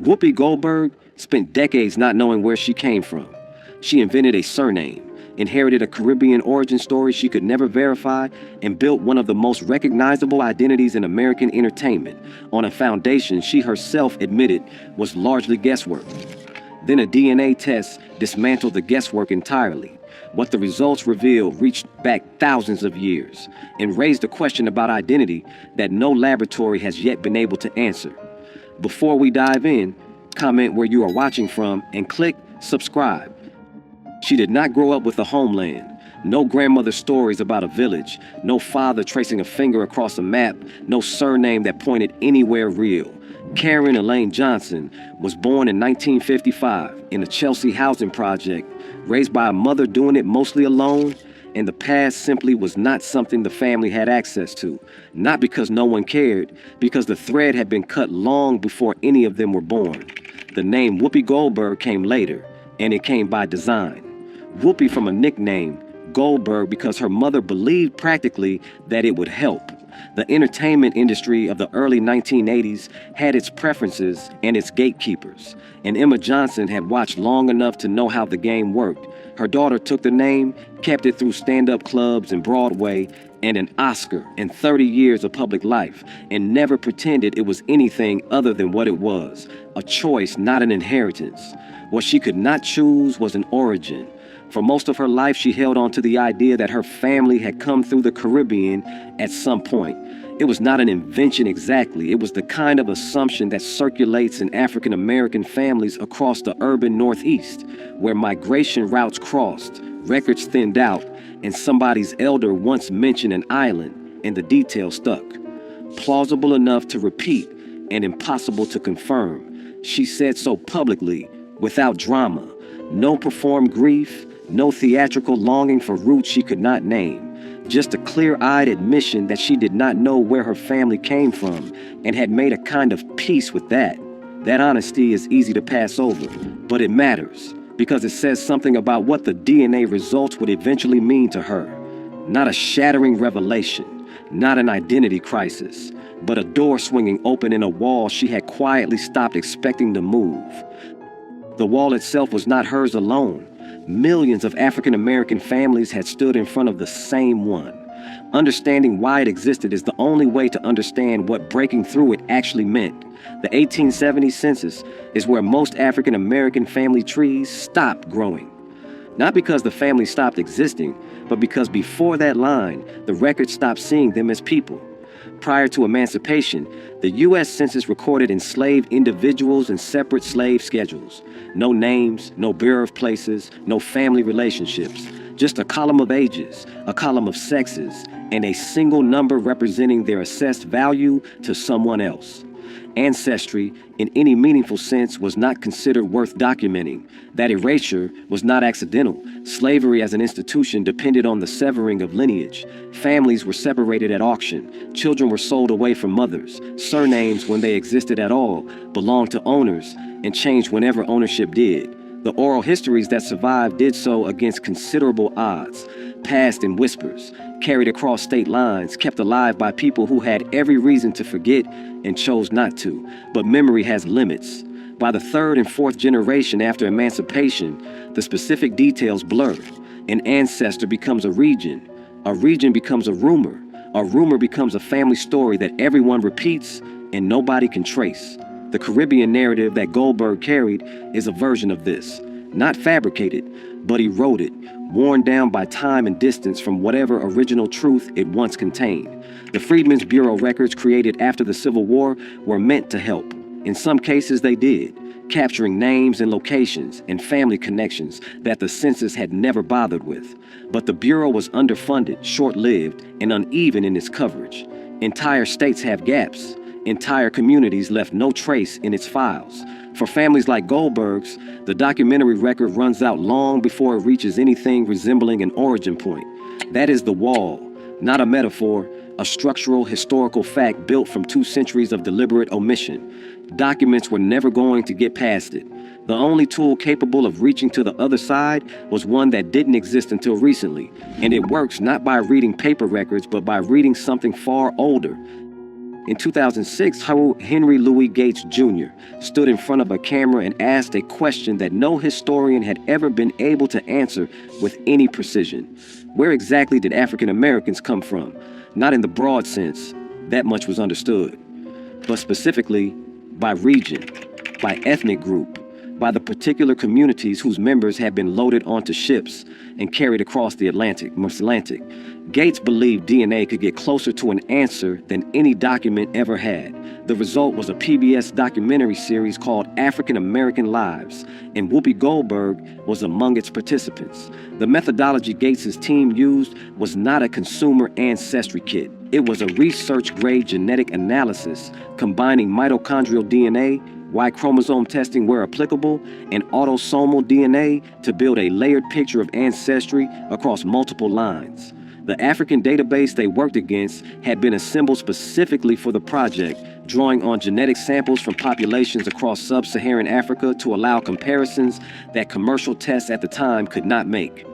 Whoopi Goldberg spent decades not knowing where she came from. She invented a surname, inherited a Caribbean origin story she could never verify, and built one of the most recognizable identities in American entertainment on a foundation she herself admitted was largely guesswork. Then a DNA test dismantled the guesswork entirely. What the results revealed reached back thousands of years and raised a question about identity that no laboratory has yet been able to answer. Before we dive in, comment where you are watching from and click subscribe. She did not grow up with a homeland. No grandmother stories about a village. No father tracing a finger across a map. No surname that pointed anywhere real. Karen Elaine Johnson was born in 1955 in a Chelsea housing project, raised by a mother doing it mostly alone, and the past simply was not something the family had access to. Not because no one cared, because the thread had been cut long before any of them were born. The name Whoopi Goldberg came later, and it came by design. Whoopi from a nickname, Goldberg because her mother believed practically that it would help. The entertainment industry of the early 1980s had its preferences and its gatekeepers, and Emma Johnson had watched long enough to know how the game worked. Her daughter took the name, kept it through stand-up clubs and Broadway, and an Oscar and 30 years of public life, and never pretended it was anything other than what it was, a choice, not an inheritance. What she could not choose was an origin. For most of her life, she held on to the idea that her family had come through the Caribbean at some point. It was not an invention exactly. It was the kind of assumption that circulates in African American families across the urban Northeast, where migration routes crossed, records thinned out, and somebody's elder once mentioned an island, and the detail stuck. Plausible enough to repeat and impossible to confirm. She said so publicly, without drama. No performed grief, no theatrical longing for roots she could not name. Just a clear-eyed admission that she did not know where her family came from and had made a kind of peace with that. That honesty is easy to pass over, but it matters because it says something about what the DNA results would eventually mean to her. Not a shattering revelation, not an identity crisis, but a door swinging open in a wall she had quietly stopped expecting to move. The wall itself was not hers alone. Millions of African American families had stood in front of the same one. Understanding why it existed is the only way to understand what breaking through it actually meant. The 1870 census is where most African American family trees stopped growing. Not because the family stopped existing, but because before that line, the record stopped seeing them as people. Prior to emancipation, the U.S. Census recorded enslaved individuals in separate slave schedules. No names, no bureau of places, no family relationships. Just a column of ages, a column of sexes, and a single number representing their assessed value to someone else. Ancestry, in any meaningful sense, was not considered worth documenting. That erasure was not accidental. Slavery as an institution depended on the severing of lineage. Families were separated at auction. Children were sold away from mothers. Surnames, when they existed at all, belonged to owners and changed whenever ownership did. The oral histories that survived did so against considerable odds, passed in whispers, carried across state lines, kept alive by people who had every reason to forget and chose not to. But memory has limits. By the third and fourth generation after emancipation, the specific details blur. An ancestor becomes a region becomes a rumor becomes a family story that everyone repeats and nobody can trace. The Caribbean narrative that Goldberg carried is a version of this, not fabricated, but eroded, worn down by time and distance from whatever original truth it once contained. The Freedmen's Bureau records created after the Civil War were meant to help. In some cases they did, capturing names and locations and family connections that the census had never bothered with. But the Bureau was underfunded, short-lived, and uneven in its coverage. Entire states have gaps. Entire communities left no trace in its files. For families like Goldberg's, the documentary record runs out long before it reaches anything resembling an origin point. That is the wall, not a metaphor, a structural historical fact built from 2 centuries of deliberate omission. Documents were never going to get past it. The only tool capable of reaching to the other side was one that didn't exist until recently, and it works not by reading paper records, but by reading something far older. In 2006, Henry Louis Gates Jr. stood in front of a camera and asked a question that no historian had ever been able to answer with any precision. Where exactly did African Americans come from? Not in the broad sense, that much was understood, but specifically by region, by ethnic group, by the particular communities whose members had been loaded onto ships and carried across the Atlantic. Gates believed DNA could get closer to an answer than any document ever had. The result was a PBS documentary series called African American Lives, and Whoopi Goldberg was among its participants. The methodology Gates's team used was not a consumer ancestry kit. It was a research-grade genetic analysis combining mitochondrial DNA, Y chromosome testing where applicable, and autosomal DNA to build a layered picture of ancestry across multiple lines. The African database they worked against had been assembled specifically for the project, drawing on genetic samples from populations across sub-Saharan Africa to allow comparisons that commercial tests at the time could not make.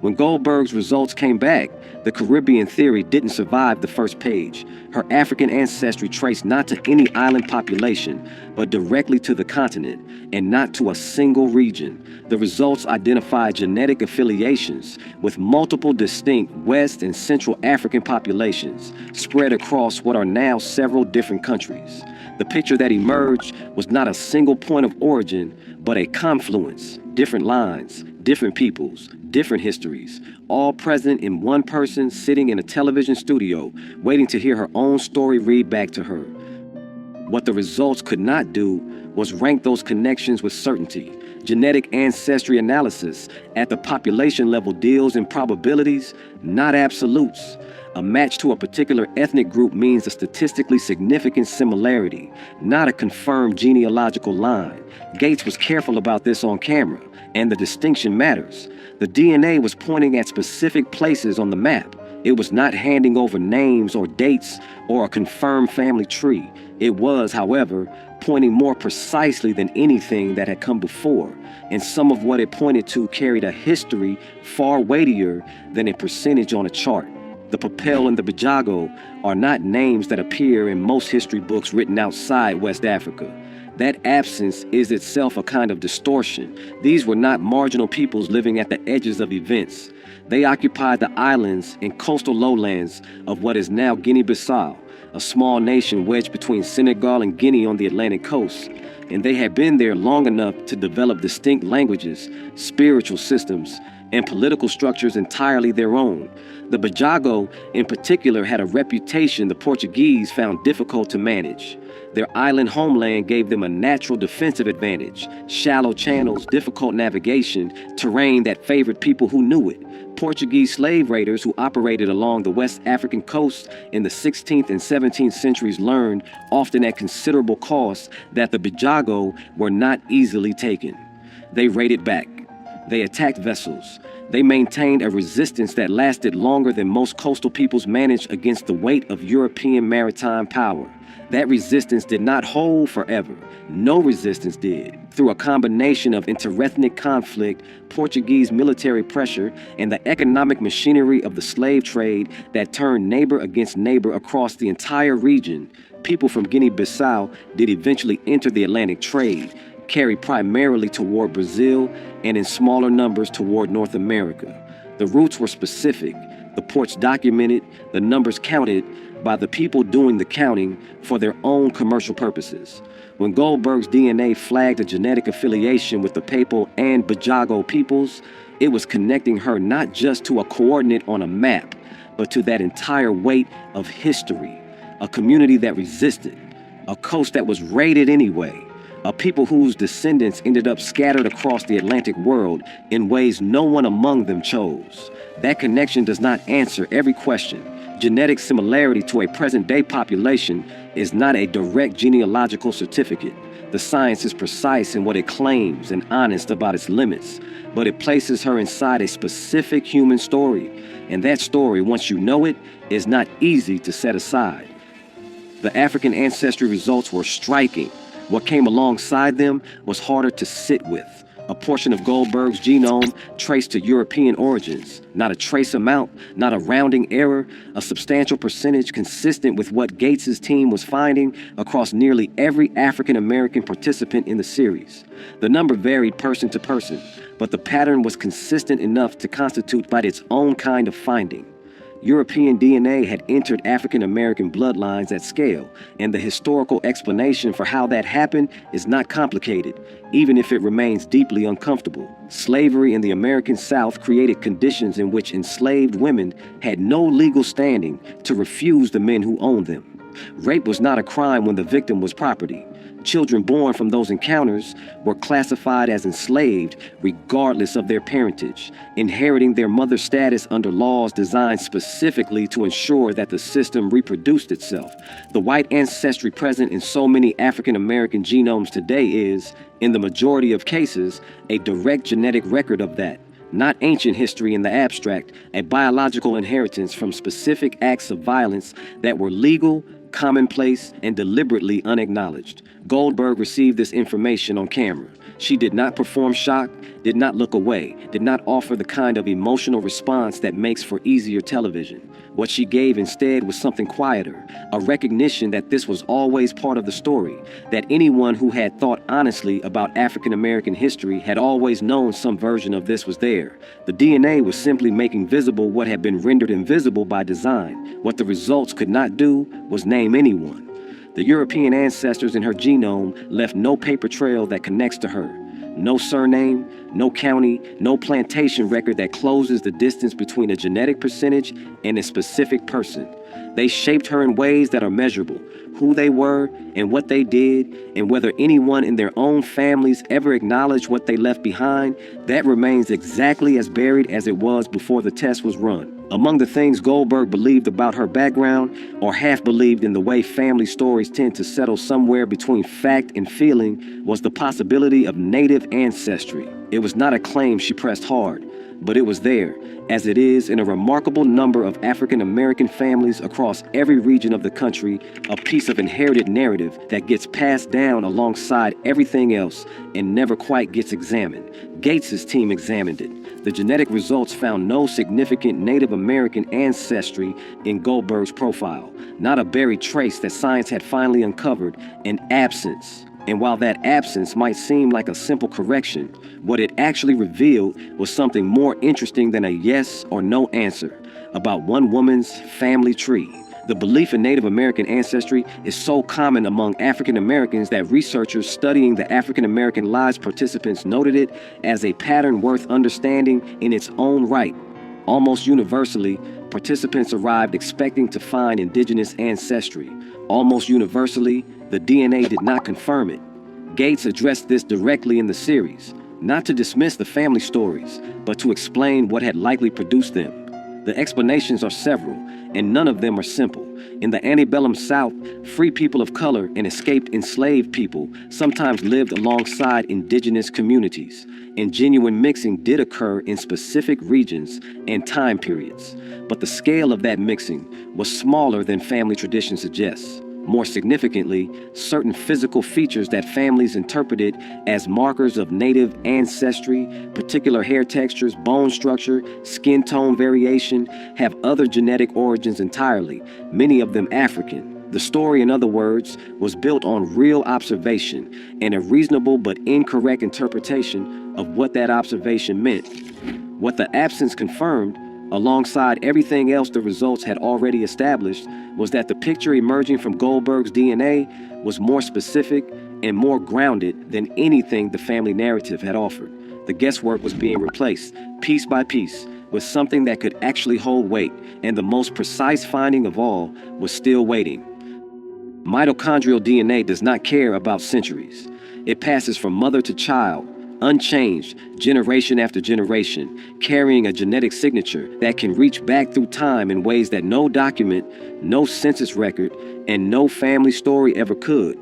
When Goldberg's results came back, the Caribbean theory didn't survive the first page. Her African ancestry traced not to any island population, but directly to the continent, and not to a single region. The results identified genetic affiliations with multiple distinct West and Central African populations spread across what are now several different countries. The picture that emerged was not a single point of origin, but a confluence, different lines, different peoples, different histories, all present in one person sitting in a television studio, waiting to hear her own story read back to her. What the results could not do was rank those connections with certainty. Genetic ancestry analysis at the population level deals in probabilities, not absolutes. A match to a particular ethnic group means a statistically significant similarity, not a confirmed genealogical line. Gates was careful about this on camera, and the distinction matters. The DNA was pointing at specific places on the map. It was not handing over names or dates or a confirmed family tree. It was, however, pointing more precisely than anything that had come before, and some of what it pointed to carried a history far weightier than a percentage on a chart. The Papel and the Bajago are not names that appear in most history books written outside West Africa. That absence is itself a kind of distortion. These were not marginal peoples living at the edges of events. They occupied the islands and coastal lowlands of what is now Guinea-Bissau, a small nation wedged between Senegal and Guinea on the Atlantic coast. And they had been there long enough to develop distinct languages, spiritual systems, and political structures entirely their own. The Bajago, in particular, had a reputation the Portuguese found difficult to manage. Their island homeland gave them a natural defensive advantage, shallow channels, difficult navigation, terrain that favored people who knew it. Portuguese slave raiders who operated along the West African coast in the 16th and 17th centuries learned, often at considerable cost, that the Bajago were not easily taken. They raided back. They attacked vessels. They maintained a resistance that lasted longer than most coastal peoples managed against the weight of European maritime power. That resistance did not hold forever. No resistance did. Through a combination of interethnic conflict, Portuguese military pressure, and the economic machinery of the slave trade that turned neighbor against neighbor across the entire region, people from Guinea-Bissau did eventually enter the Atlantic trade, carried primarily toward Brazil and in smaller numbers toward North America. The routes were specific, the ports documented, the numbers counted by the people doing the counting for their own commercial purposes. When Goldberg's DNA flagged a genetic affiliation with the Papal and Bajago peoples, it was connecting her not just to a coordinate on a map, but to that entire weight of history, a community that resisted, a coast that was raided anyway, a people whose descendants ended up scattered across the Atlantic world in ways no one among them chose. That connection does not answer every question. Genetic similarity to a present-day population is not a direct genealogical certificate. The science is precise in what it claims and honest about its limits, but it places her inside a specific human story, and that story, once you know it, is not easy to set aside. The African ancestry results were striking. What came alongside them was harder to sit with. A portion of Goldberg's genome traced to European origins. Not a trace amount, not a rounding error, a substantial percentage consistent with what Gates's team was finding across nearly every African-American participant in the series. The number varied person to person, but the pattern was consistent enough to constitute by its own kind of finding. European DNA had entered African-American bloodlines at scale, and the historical explanation for how that happened is not complicated, even if it remains deeply uncomfortable. Slavery in the American South created conditions in which enslaved women had no legal standing to refuse the men who owned them. Rape was not a crime when the victim was property. Children born from those encounters were classified as enslaved regardless of their parentage, inheriting their mother's status under laws designed specifically to ensure that the system reproduced itself. The white ancestry present in so many African-American genomes today is, in the majority of cases, a direct genetic record of that. Not ancient history in the abstract, a biological inheritance from specific acts of violence that were legal, commonplace, and deliberately unacknowledged. Goldberg received this information on camera. She did not perform shock, did not look away, did not offer the kind of emotional response that makes for easier television. What she gave instead was something quieter, a recognition that this was always part of the story, that anyone who had thought honestly about African American history had always known some version of this was there. The DNA was simply making visible what had been rendered invisible by design. What the results could not do was name anyone. The European ancestors in her genome left no paper trail that connects to her. No surname, no county, no plantation record that closes the distance between a genetic percentage and a specific person. They shaped her in ways that are measurable. Who they were and what they did, and whether anyone in their own families ever acknowledged what they left behind, that remains exactly as buried as it was before the test was run. Among the things Goldberg believed about her background, or half believed in the way family stories tend to settle somewhere between fact and feeling, was the possibility of native ancestry. It was not a claim she pressed hard, but it was there, as it is in a remarkable number of African American families across every region of the country, a piece of inherited narrative that gets passed down alongside everything else and never quite gets examined. Gates's team examined it. The genetic results found no significant Native American ancestry in Goldberg's profile, not a buried trace that science had finally uncovered, an absence. And while that absence might seem like a simple correction, what it actually revealed was something more interesting than a yes or no answer about one woman's family tree. The belief in Native American ancestry is so common among African Americans that researchers studying the African American lives participants noted it as a pattern worth understanding in its own right. Almost universally, participants arrived expecting to find indigenous ancestry. Almost universally, the DNA did not confirm it. Gates addressed this directly in the series, not to dismiss the family stories, but to explain what had likely produced them. The explanations are several, and none of them are simple. In the antebellum South, free people of color and escaped enslaved people sometimes lived alongside indigenous communities, and genuine mixing did occur in specific regions and time periods. But the scale of that mixing was smaller than family tradition suggests. More significantly, certain physical features that families interpreted as markers of native ancestry, particular hair textures, bone structure, skin tone variation, have other genetic origins entirely, many of them African. The story, in other words, was built on real observation and a reasonable but incorrect interpretation of what that observation meant. What the absence confirmed, alongside everything else the results had already established, was that the picture emerging from Goldberg's DNA was more specific and more grounded than anything the family narrative had offered. The guesswork was being replaced, piece by piece, with something that could actually hold weight, and the most precise finding of all was still waiting. Mitochondrial DNA does not care about centuries. It passes from mother to child, unchanged, generation after generation, carrying a genetic signature that can reach back through time in ways that no document, no census record, and no family story ever could.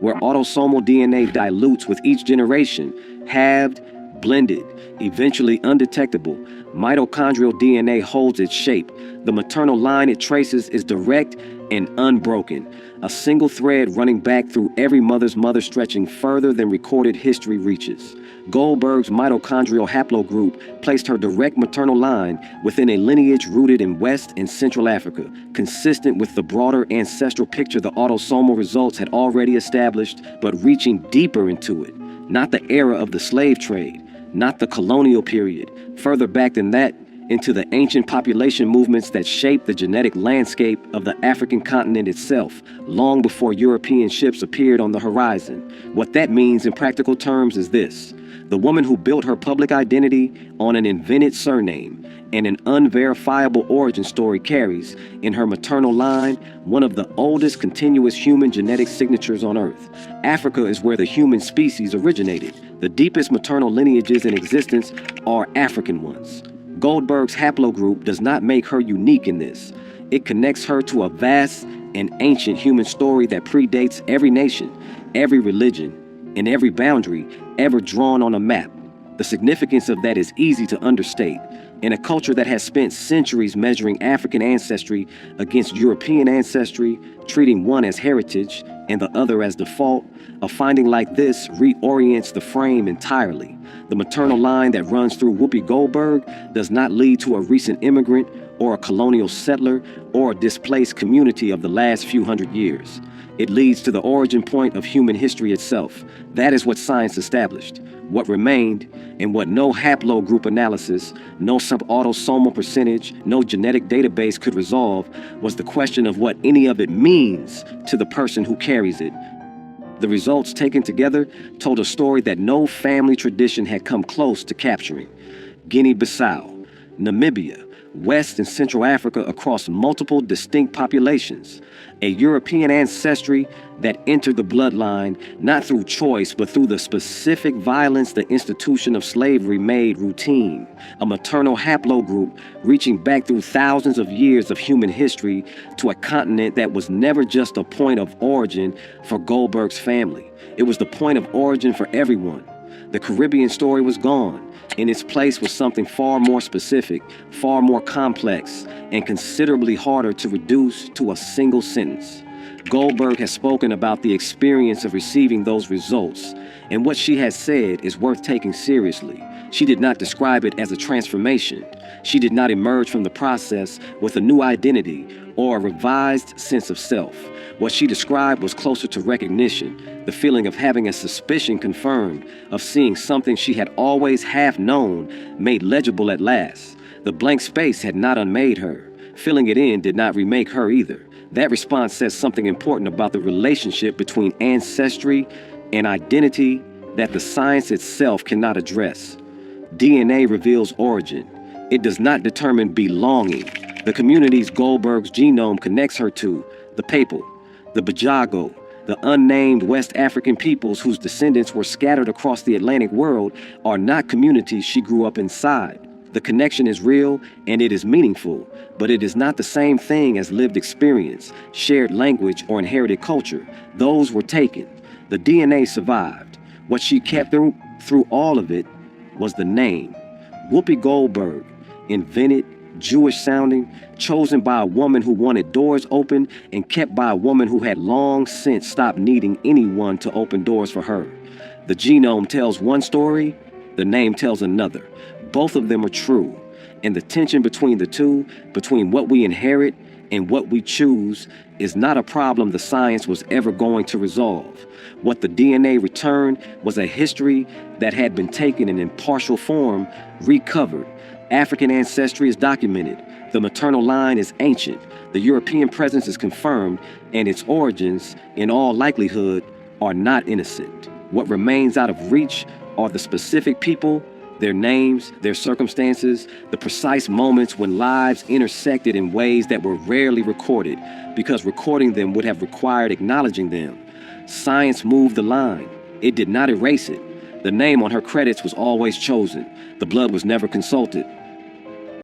Where autosomal DNA dilutes with each generation, halved, blended, eventually undetectable, Mitochondrial DNA holds its shape. The maternal line it traces is direct and unbroken, a single thread running back through every mother's mother, stretching further than recorded history reaches. Goldberg's mitochondrial haplogroup placed her direct maternal line within a lineage rooted in West and Central Africa, consistent with the broader ancestral picture the autosomal results had already established, but reaching deeper into it. Not the era of the slave trade, not the colonial period, further back than that, into the ancient population movements that shaped the genetic landscape of the African continent itself, long before European ships appeared on the horizon. What that means in practical terms is this: the woman who built her public identity on an invented surname and an unverifiable origin story carries, in her maternal line, one of the oldest continuous human genetic signatures on Earth. Africa is where the human species originated. The deepest maternal lineages in existence are African ones. Goldberg's haplogroup does not make her unique in this. It connects her to a vast and ancient human story that predates every nation, every religion, and every boundary ever drawn on a map. The significance of that is easy to understate. In a culture that has spent centuries measuring African ancestry against European ancestry, treating one as heritage and the other as default, a finding like this reorients the frame entirely. The maternal line that runs through Whoopi Goldberg does not lead to a recent immigrant or a colonial settler or a displaced community of the last few hundred years. It leads to the origin point of human history itself. That is what science established. What remained, and what no haplogroup analysis, no subautosomal percentage, no genetic database could resolve, was the question of what any of it means to the person who carries it. The results taken together told a story that no family tradition had come close to capturing. Guinea-Bissau, Namibia, West and Central Africa across multiple distinct populations. A European ancestry that entered the bloodline not through choice but through the specific violence the institution of slavery made routine. A maternal haplogroup reaching back through thousands of years of human history to a continent that was never just a point of origin for Goldberg's family. It was the point of origin for everyone. The Caribbean story was gone. In its place was something far more specific, far more complex, and considerably harder to reduce to a single sentence. Goldberg has spoken about the experience of receiving those results, and what she has said is worth taking seriously. She did not describe it as a transformation. She did not emerge from the process with a new identity or a revised sense of self. What she described was closer to recognition, the feeling of having a suspicion confirmed, of seeing something she had always half known made legible at last. The blank space had not unmade her. Filling it in did not remake her either. That response says something important about the relationship between ancestry and identity that the science itself cannot address. DNA reveals origin. It does not determine belonging. The communities Goldberg's genome connects her to, the Papal, the Bajago, the unnamed West African peoples whose descendants were scattered across the Atlantic world, are not communities she grew up inside. The connection is real and it is meaningful, but it is not the same thing as lived experience, shared language, or inherited culture. Those were taken. The DNA survived. What she kept through all of it was the name. Whoopi Goldberg, invented, Jewish-sounding, chosen by a woman who wanted doors open and kept by a woman who had long since stopped needing anyone to open doors for her. The genome tells one story, the name tells another. Both of them are true, and the tension between the two, between what we inherit and what we choose, is not a problem the science was ever going to resolve. What the DNA returned was a history that had been taken in impartial form, recovered. African ancestry is documented. The maternal line is ancient. The European presence is confirmed, and its origins, in all likelihood, are not innocent. What remains out of reach are the specific people, their names, their circumstances, the precise moments when lives intersected in ways that were rarely recorded, because recording them would have required acknowledging them. Science moved the line. It did not erase it. The name on her credits was always chosen. The blood was never consulted.